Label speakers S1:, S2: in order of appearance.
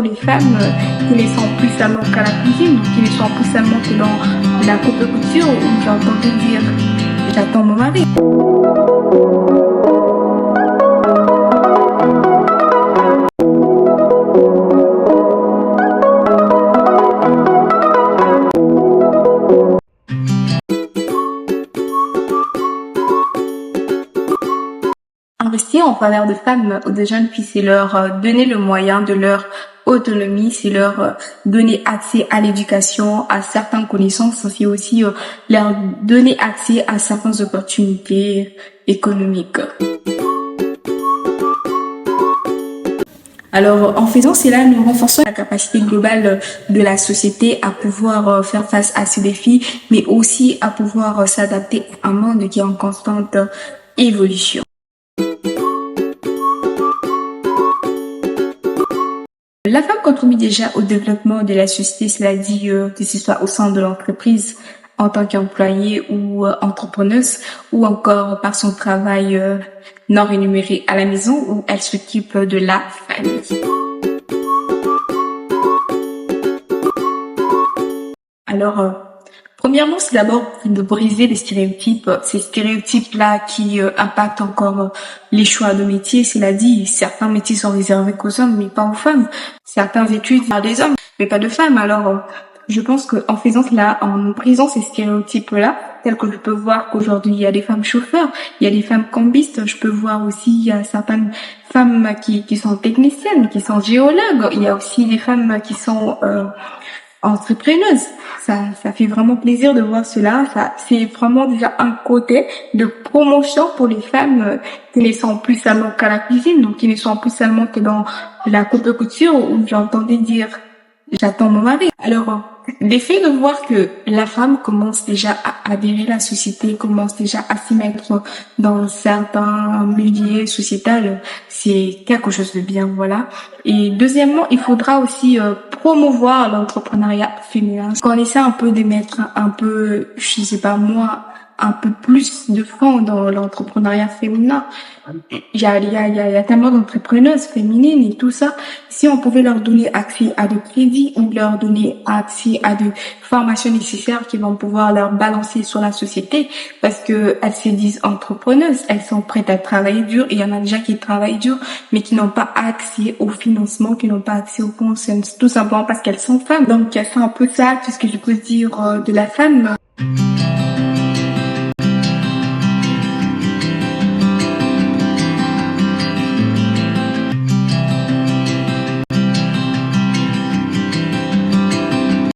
S1: Les femmes qui ne sont plus seulement qu'à la cuisine, donc qui ne sont plus seulement que dans la coupe couture où j'entendais dire j'attends mon mari. Investir en faveur de femmes ou de jeunes filles, c'est leur donner le moyen de leur autonomie, c'est leur donner accès à l'éducation, à certaines connaissances, c'est aussi leur donner accès à certaines opportunités économiques. Alors, en faisant cela, nous renforçons la capacité globale de la société à pouvoir faire face à ces défis, mais aussi à pouvoir s'adapter à un monde qui est en constante évolution. La femme contribue déjà au développement de la société, cela dit que ce soit au sein de l'entreprise en tant qu'employée ou entrepreneuse, ou encore par son travail non rémunéré à la maison où elle s'occupe de la famille. Alors, premièrement, c'est d'abord de briser les stéréotypes, ces stéréotypes-là qui impactent encore les choix de métiers. Cela dit, certains métiers sont réservés qu'aux hommes, mais pas aux femmes. Certaines études par des hommes, mais pas de femmes. Alors, je pense qu'en faisant cela, en brisant ces stéréotypes-là, tels que je peux voir qu'aujourd'hui, il y a des femmes chauffeurs, il y a des femmes cambistes, je peux voir aussi, il y a certaines femmes qui sont techniciennes, qui sont géologues, il y a aussi des femmes qui sont entrepreneuses. Ça fait vraiment plaisir de voir cela. C'est vraiment déjà un côté de promotion pour les femmes qui ne sont plus seulement qu'à la cuisine, donc qui ne sont plus seulement que dans la coupe couture où j'entendais dire j'attends mon mari. Alors, l'effet de voir que la femme commence déjà à adhérer à la société, commence déjà à s'y mettre dans certains milieux sociétals, c'est quelque chose de bien, voilà. Et deuxièmement, il faudra aussi promouvoir l'entrepreneuriat féminin. Qu'on essaie un peu de mettre un peu, je sais pas moi, un peu plus de fonds dans l'entrepreneuriat féminin. Il y a tellement d'entrepreneuses féminines et tout ça. Si on pouvait leur donner accès à des crédits ou leur donner accès à des formations nécessaires qui vont pouvoir leur balancer sur la société parce que elles se disent entrepreneuses, elles sont prêtes à travailler dur et il y en a déjà qui travaillent dur mais qui n'ont pas accès au financement, qui n'ont pas accès au consensus, tout simplement parce qu'elles sont femmes. Donc c'est un peu ça, tout ce que je peux dire de la femme.